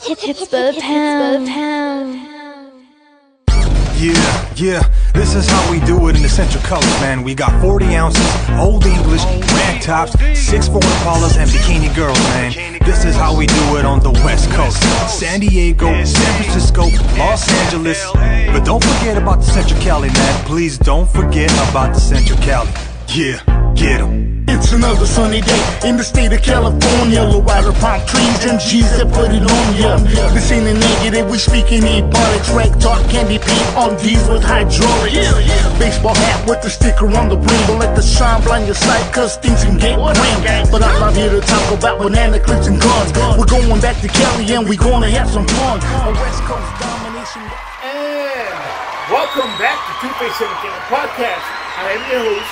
Hits the pound. Yeah, this is how we do it in the Central Colors, man. We got 40 ounces, Old English, rag tops, 6'4" Impalas, and bikini girls, man. This is how we do it on the West Coast. San Diego, San Francisco, Los Angeles. But don't forget about the Central Cali, man. Please don't forget about the Central Cali. Yeah, get 'em. It's another sunny day in the state of California. Low rider palm trees and G's that put it on ya. This ain't a negative, we speaking ebonics. Rag talk, candy paint on D's with hydraulics. Baseball hat with the sticker on the brim. Don't let the sun blind your sight, cause things can get grim. But I'm not here to talk about banana clips and guns. We're going back to Cali and we gonna have some fun. A West Coast domination. And welcome back to Two-Face Entertainment Podcast. I am your host,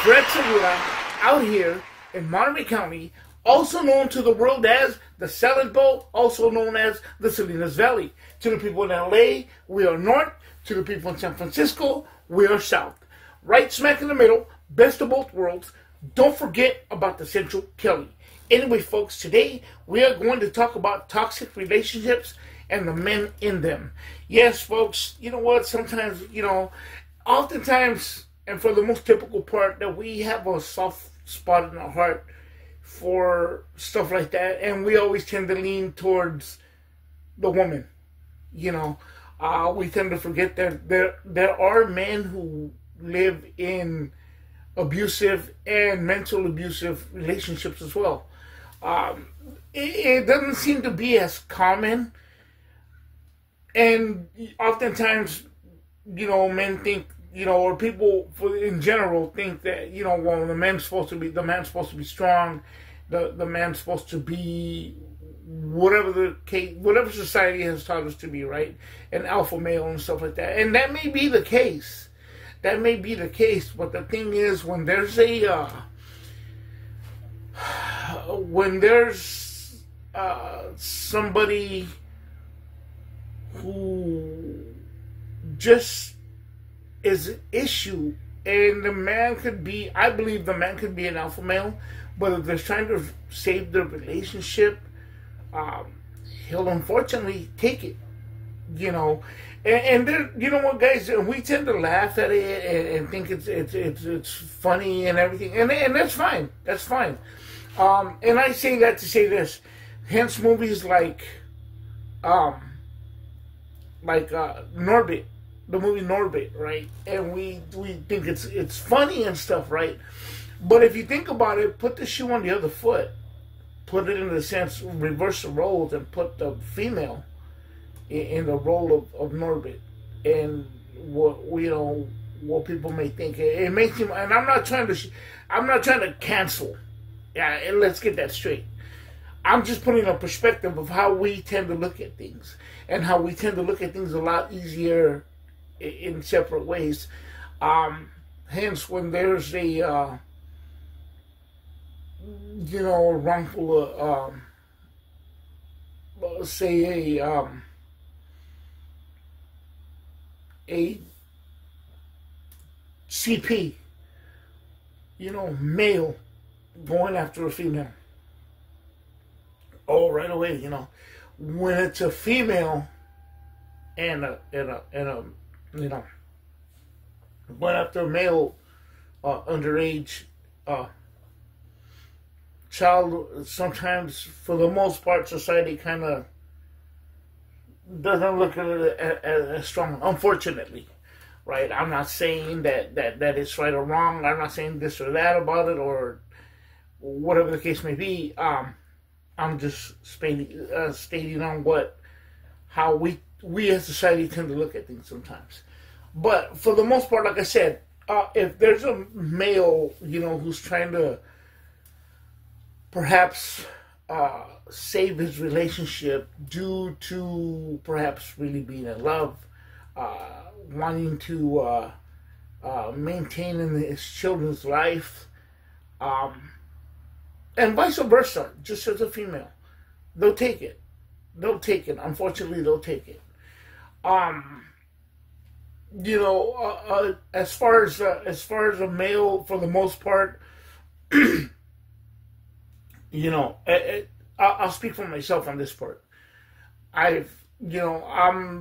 Fred Segura, out here in Monterey County, also known to the world as the Salad Bowl, also known as the Salinas Valley. To the people in LA, we are north. To the people in San Francisco, we are south. Right smack in the middle, best of both worlds. Don't forget about the Central Cali. Anyway, folks, today we are going to talk about toxic relationships and the men in them. Yes, folks, you know what? Sometimes, oftentimes, and for the most typical part, that we have a soft spot in our heart for stuff like that, and we always tend to lean towards the woman. We tend to forget that there are men who live in abusive and mental abusive relationships as well. It doesn't seem to be as common, and oftentimes, men think, or people in general think that, well, the man's supposed to be strong, the man's supposed to be whatever the case, whatever society has taught us to be, right? An alpha male and stuff like that. And that may be the case. But the thing is, when there's somebody who just is an issue, and the man could be, I believe the man could be an alpha male, but if they're trying to save their relationship, he'll unfortunately take it, and there, you know what, guys, we tend to laugh at it and think it's funny and everything, and that's fine, and I say that to say this, hence movies like Norbit, the movie Norbit, right? And we think it's funny and stuff, right? But if you think about it, put the shoe on the other foot, put it in the sense, reverse the roles, and put the female in the role of Norbit, and what people may think. It makes him, and I'm not trying to cancel. Yeah, and let's get that straight. I'm just putting a perspective of how we tend to look at things, and how we tend to look at things a lot easier in separate ways. Hence, when there's a wrongful, say a CP, male going after a female. Oh, right away, when it's a female and a going after a male underage child, sometimes, for the most part, society kind of doesn't look at it as strong, unfortunately, right? I'm not saying that it's right or wrong. I'm not saying this or that about it, or whatever the case may be. I'm just stating on how we as society tend to look at things sometimes. But for the most part, like I said, if there's a male, who's trying to perhaps save his relationship due to perhaps really being in love, wanting to maintain in his children's life, and vice versa, just as a female, they'll take it. Unfortunately, they'll take it. As far as a male, for the most part, I'll speak for myself on this part. I'm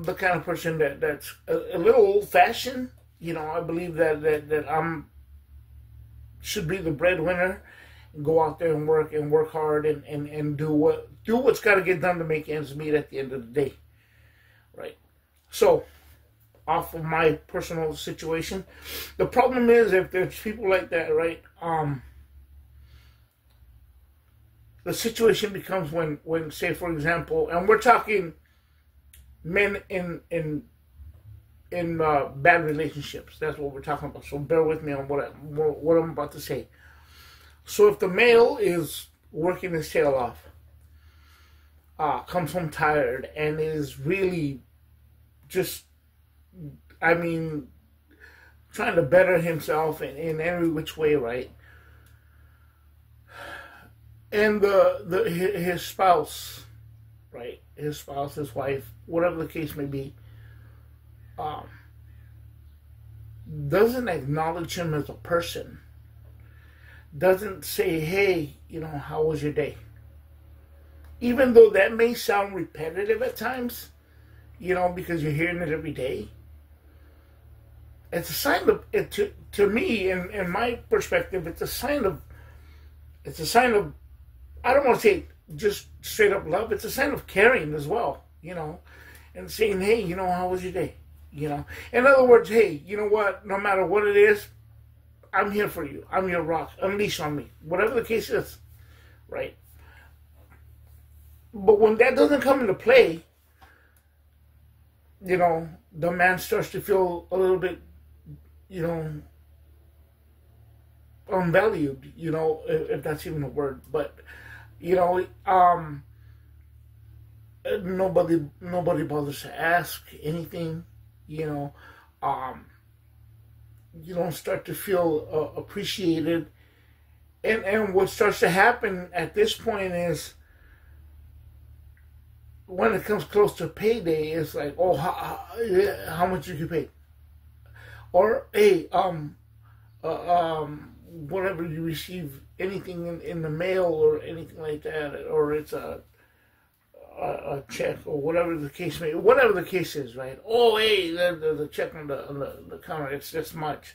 the kind of person that's a little old fashioned. I believe that I'm should be the breadwinner, and go out there and work hard and do what's got to get done to make ends meet at the end of the day, right? So, off of my personal situation, the problem is if there's people like that, right? The situation becomes when say for example, and we're talking men in bad relationships. That's what we're talking about. So bear with me on what I'm about to say. So if the male is working his tail off, comes home tired, and is really just, trying to better himself in every which way, right? And his spouse, right? His spouse, his wife, whatever the case may be, doesn't acknowledge him as a person, doesn't say, hey, how was your day? Even though that may sound repetitive at times, because you're hearing it every day, it's a sign of, to me, in my perspective, it's a sign of, I don't want to say just straight up love, it's a sign of caring as well, and saying, hey, how was your day? In other words, hey, you know what? No matter what it is, I'm here for you. I'm your rock. Unleash on me. Whatever the case is, right? But when that doesn't come into play, the man starts to feel a little bit, unvalued, if that's even a word. But, nobody bothers to ask anything. You don't start to feel appreciated, and what starts to happen at this point is when it comes close to payday, it's like, oh, how much you can pay, or hey, whatever you receive, anything in the mail or anything like that, or it's a check or whatever the case is, right? Oh, hey, the check on the counter, it's this much,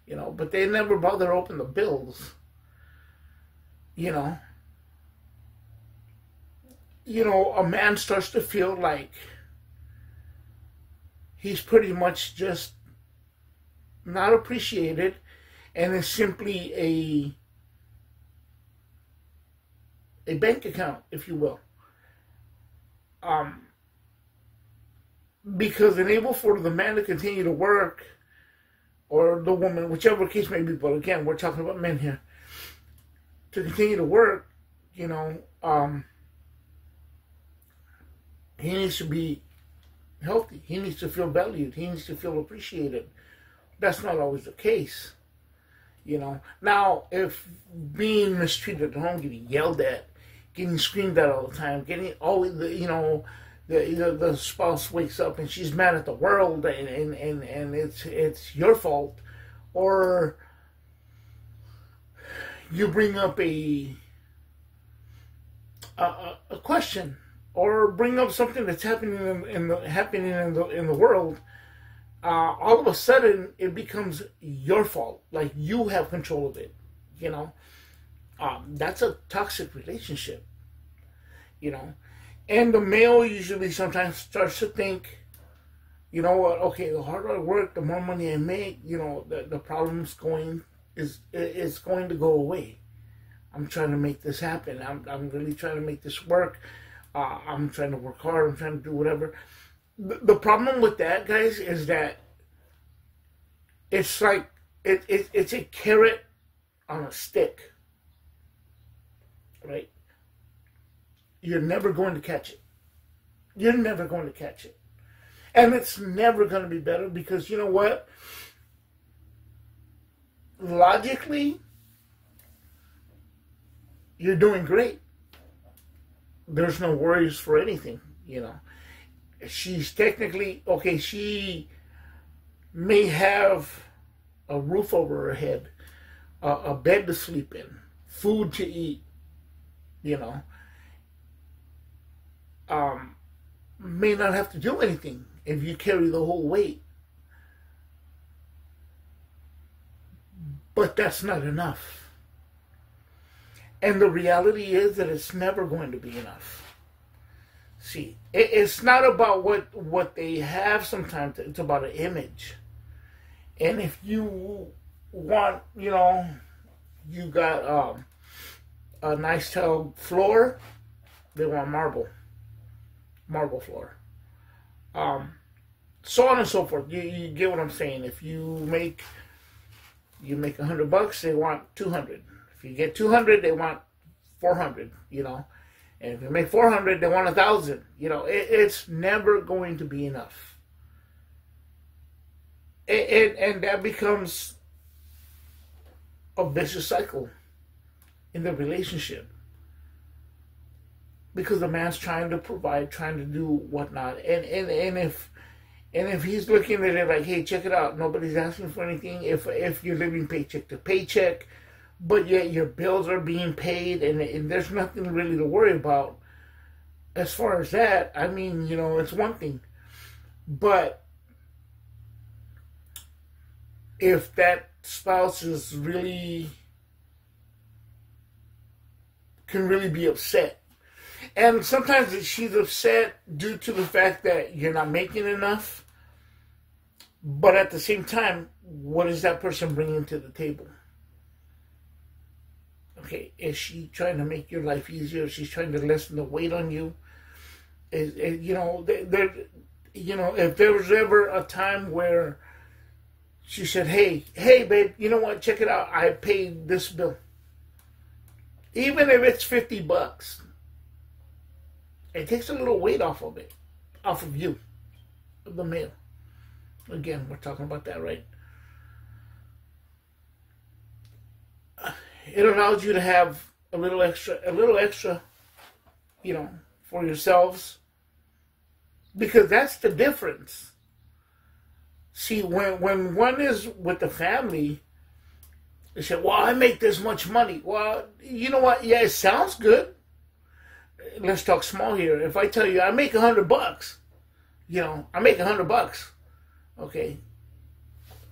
but they never bother to open the bills, a man starts to feel like he's pretty much just not appreciated, and is simply a bank account, if you will. Because enable for the man to continue to work, or the woman, whichever case may be, but again, we're talking about men here, to continue to work, he needs to be healthy. He needs to feel valued. He needs to feel appreciated. That's not always the case, Now, if being mistreated at home, getting yelled at, getting screamed at all the time, getting always, the spouse wakes up and she's mad at the world, and it's your fault, or you bring up a question, or bring up something that's happening in the world, all of a sudden it becomes your fault, like you have control of it, that's a toxic relationship, and the male usually sometimes starts to think, you know what, okay, the harder I work, the more money I make, the problem's going to go away. I'm trying to make this happen. I'm really trying to make this work. I'm trying to work hard. I'm trying to do whatever. The problem with that, guys, is that it's like it's a carrot on a stick, right? You're never going to catch it. You're never going to catch it. And it's never going to be better, because you know what? Logically, you're doing great. There's no worries for anything, She's technically, okay, she may have a roof over her head, a bed to sleep in, food to eat, may not have to do anything if you carry the whole weight. But that's not enough. And the reality is that it's never going to be enough. See, it's not about what they have sometimes. It's about an image. And if you want, you know, you got a nice tile floor, they want marble floor. So on and so forth. You get what I'm saying. If you make $100, they want 200. If you get 200, they want 400. You know, and if you make 400, they want 1,000. You know, it's never going to be enough. And that becomes a vicious cycle in the relationship. Because the man's trying to provide, trying to do whatnot. And if he's looking at it like, hey, check it out, nobody's asking for anything. If you're living paycheck to paycheck, but yet your bills are being paid and there's nothing really to worry about. As far as that, I mean, you know, it's one thing. But if that spouse is can really be upset. And sometimes she's upset due to the fact that you're not making enough. But at the same time, what is that person bringing to the table? Okay, is she trying to make your life easier? She's trying to lessen the weight on you? You know, if there was ever a time where she said, hey, babe, you know what? Check it out. I paid this bill. Even if it's $50, it takes a little weight off of it, off of you, of the male. Again, we're talking about that, right? It allows you to have a little extra, you know, for yourselves. Because that's the difference. See, when one is with the family, they say, well, I make this much money. Well, you know what? Yeah, it sounds good. Let's talk small here. If I tell you I make $100, you know, I make $100. Okay.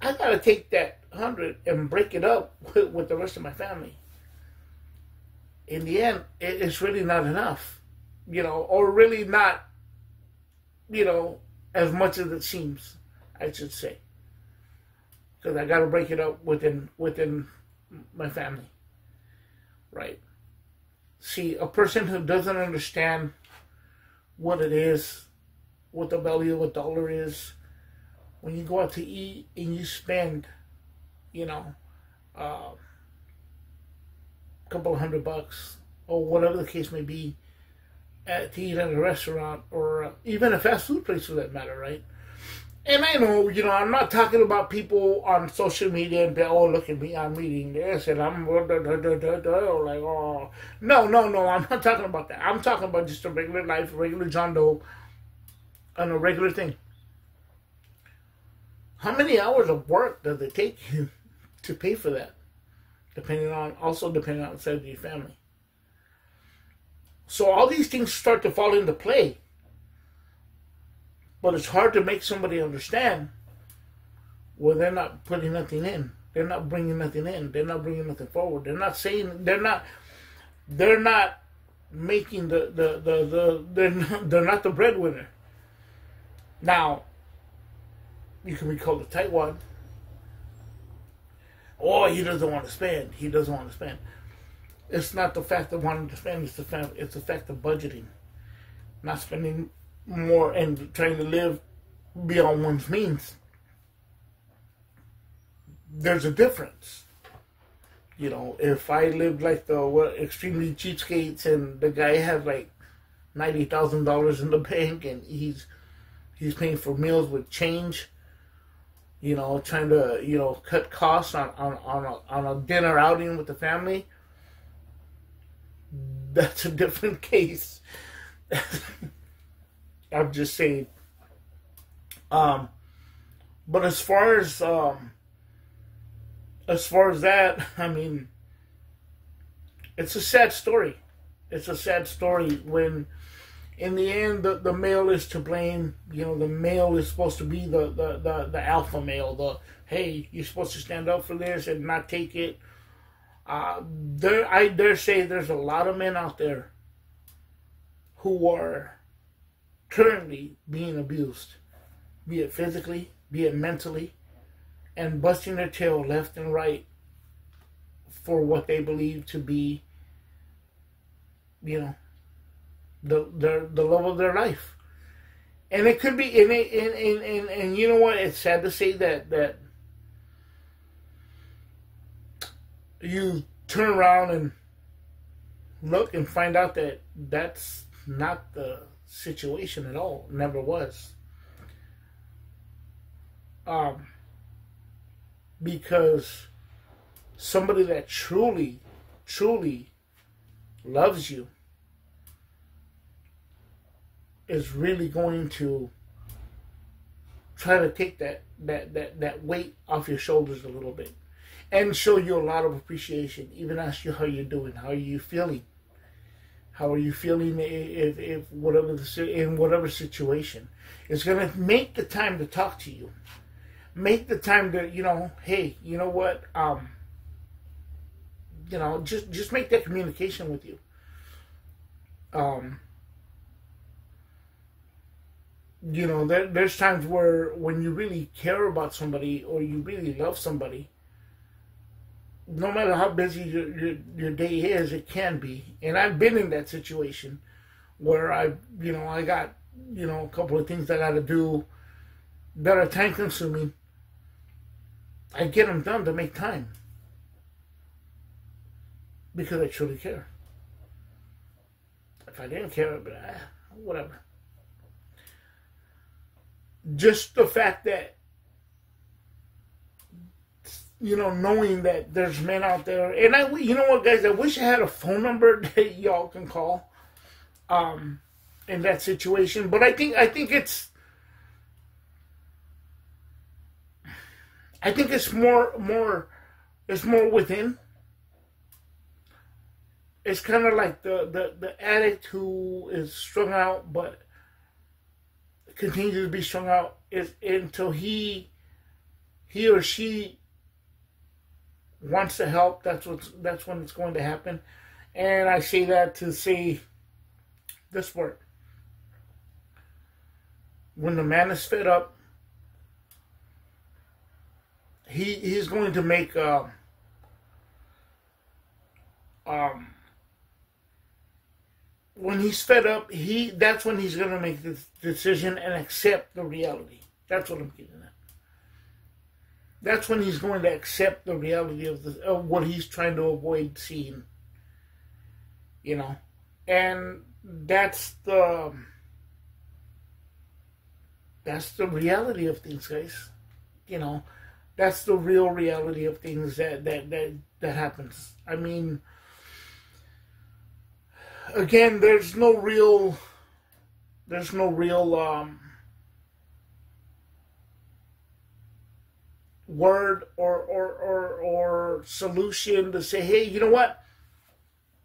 I got to take that 100 and break it up with the rest of my family. In the end, it's really not enough, you know, or really not, you know, as much as it seems, I should say. Because I got to break it up within my family, right? See, a person who doesn't understand what it is, what the value of a dollar is, when you go out to eat and you spend, you know, a couple of $100 or whatever the case may be, to eat at a restaurant or even a fast food place for that matter, right? And I know, you know, I'm not talking about people on social media and oh, look at me, I'm eating this and I'm like, oh. No, I'm not talking about that. I'm talking about just a regular life, regular John Doe, and a regular thing. How many hours of work does it take you to pay for that? Depending on the size of your family. So all these things start to fall into play. But it's hard to make somebody understand. Well, they're not putting nothing in. They're not bringing nothing in. They're not bringing nothing forward. They're not saying. They're not making they're not the breadwinner. Now, you can be called a tightwad. Oh, he doesn't want to spend. He doesn't want to spend. It's not the fact of wanting to spend. It's the fact of budgeting, not spending more and trying to live beyond one's means. There's a difference. You know, if I lived like the extremely cheapskates and the guy has like $90,000 in the bank and he's paying for meals with change, you know, trying to, you know, cut costs on a dinner outing with the family, that's a different case. I'm just saying. But as far as that, I mean, it's a sad story. It's a sad story when in the end, the male is to blame. You know, the male is supposed to be the alpha male. The, hey, you're supposed to stand up for this and not take it. I dare say there's a lot of men out there who are currently being abused, be it physically, be it mentally, and busting their tail left and right for what they believe to be, you know, the love of their life. And it could be, and you know what, it's sad to say that you turn around and look and find out that that's not the situation at all. Never was. Because somebody that truly loves you is really going to try to take that weight off your shoulders a little bit and show you a lot of appreciation. Even ask you how you're doing, how are you feeling, if whatever in whatever situation. It's going to make the time to talk to you, make the time to, you know, hey, you know what, you know, just make that communication with you. You know, there's times where when you really care about somebody or you really love somebody, no matter how busy your day is, it can be. And I've been in that situation where I got, you know, a couple of things I got to do that are time consuming. I get them done to make time because I truly care. If I didn't care, I'd be like, whatever. Just the fact that, you know, knowing that there's men out there, and you know what, guys, I wish I had a phone number that y'all can call, in that situation. But I think it's more within. It's kind of like the addict who is strung out, but continues to be strung out is until he or she wants to help. That's when it's going to happen. And I say that to say this word: when the man is fed up, he's going to make when he's fed up, that's when he's going to make the decision and accept the reality. That's what I'm getting at. That's when he's going to accept the reality of what he's trying to avoid seeing. You know, and that's the reality of things, guys. You know, that's the real reality of things that happens. I mean, again, there's no real word or solution to say, hey, you know what?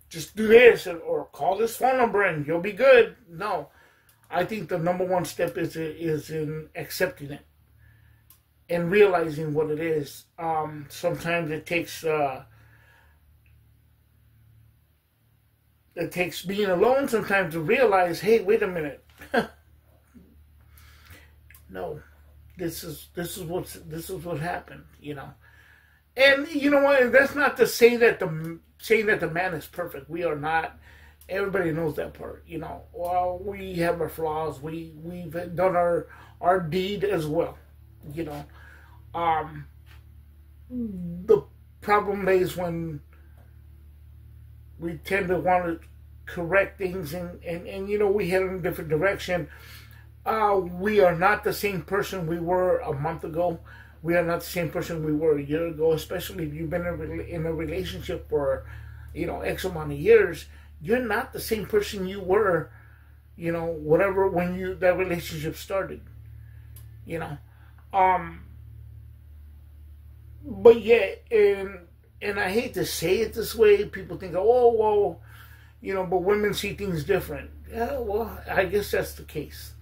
Just do this or call this phone number and you'll be good. No, I think the number one step is in accepting it and realizing what it is. Sometimes it takes being alone sometimes to realize, hey, wait a minute. No, this is what happened, you know. And you know what? That's not to say that the man is perfect. We are not. Everybody knows that part, you know. Well, we have our flaws. We've done our deed as well, you know. The problem lays when we tend to want to correct things and you know, we head in a different direction. We are not the same person we were a month ago. We are not the same person we were a year ago, especially if you've been in a relationship for, you know, X amount of years. You're not the same person you were, you know, whatever, when that relationship started, you know. But yeah, and I hate to say it this way, people think, oh, well, You know, but women see things different. Yeah, well, I guess that's the case.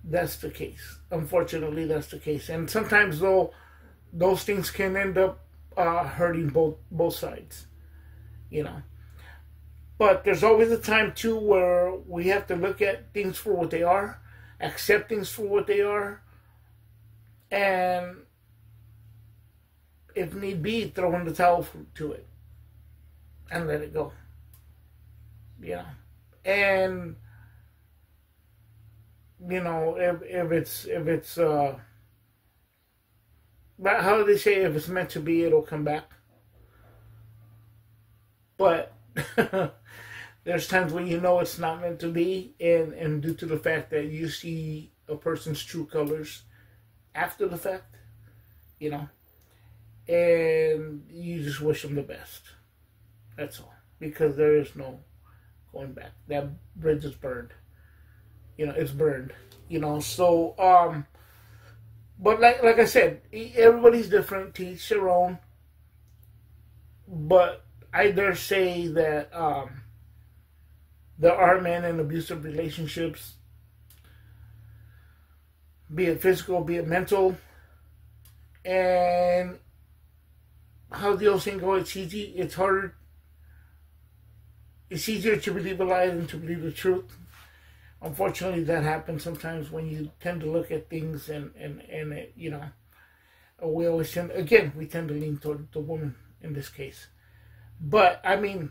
That's the case. Unfortunately, that's the case. And sometimes, though, those things can end up hurting both sides. You know. But there's always a time, too, where we have to look at things for what they are, accept things for what they are, and if need be, throw in the towel to it and let it go. You know. And you know, if it's how do they say, if it's meant to be, it'll come back. But there's times when you know it's not meant to be, and due to the fact that you see a person's true colors after the fact, you know, and you just wish them the best. That's all. Because there is no going back. That bridge is burned. You know, it's burned. You know, so but like I said, everybody's different, to each their own. But I dare say that there are men in abusive relationships, be it physical, be it mental, and how the old saying goes, it's easy, it's harder. It's easier to believe a lie than to believe the truth. Unfortunately, that happens sometimes when you tend to look at things and you know, we always tend, again, we tend to lean toward the woman in this case. But, I mean,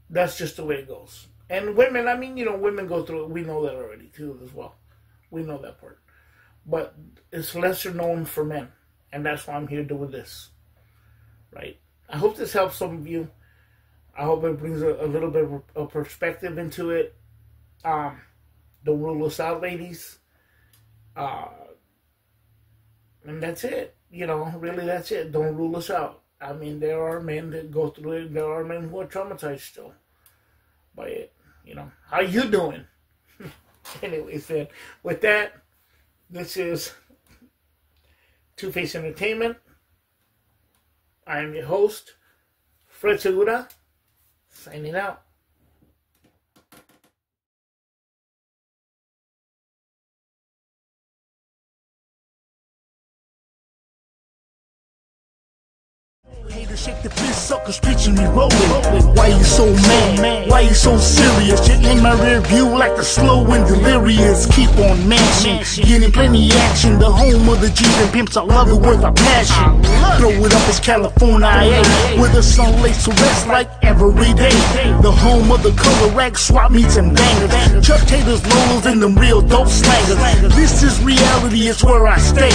that's just the way it goes. And women, I mean, you know, women go through it. We know that already, too, as well. We know that part. But it's lesser known for men. And that's why I'm here doing this. Right? I hope this helps some of you. I hope it brings a little bit of perspective into it. Don't rule us out, ladies. And that's it. You know, really, that's it. Don't rule us out. I mean, there are men that go through it. There are men who are traumatized still by it. You know, how you doing? Anyways, then, with that, this is Two-Face Entertainment. I am your host, Fred Segura, signing out. Haters shake the fist, suckers picture me rolling. Why you so mad? Why you so serious? You in my rear view like the slow and delirious. Keep on mashing, getting plenty action. The home of the G's and pimps, I love it with a passion. Throw it up, it's California, where the sun lays to rest like every day. The home of the color rag, swap meets and bangers. Chuck Taylor's, Lolos, and them real dope slangers. This is reality, it's where I stay.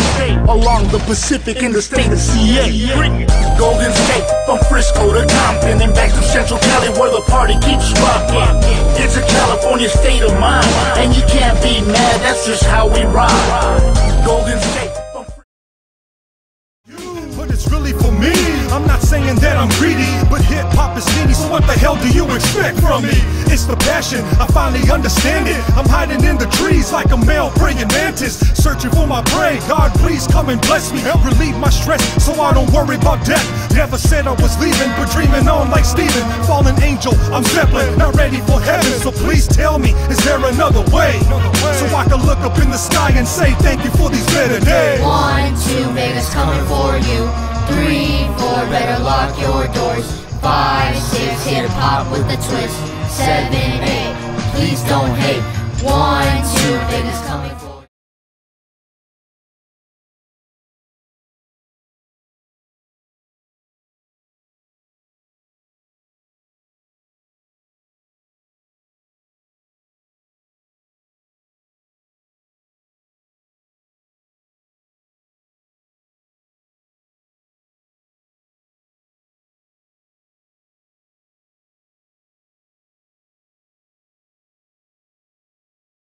Along the Pacific in the state of CA. Golden State, from Frisco to Compton and back to Central Cali where the party keeps rocking. It's a California state of mind, and you can't be mad, that's just how we ride. Golden State. But it's really for me. I'm not saying that I'm greedy, but hip-hop is needy, so what the hell do you expect from me? It's the passion, I finally understand it. I'm hiding in the trees like a male praying mantis, searching for my prey. God, please come and bless me, help relieve my stress so I don't worry about death. Never said I was leaving, but dreaming on like Steven. Fallen angel, I'm Zeppelin, not ready for heaven. So please tell me, is there another way? So I can look up in the sky and say thank you for these better days. 1, 2, Vegas coming for you. 3, 4, better lock your doors. 5, 6, hip hop with a twist. 7, 8, please don't hate. 1, 2, Vegas coming for you.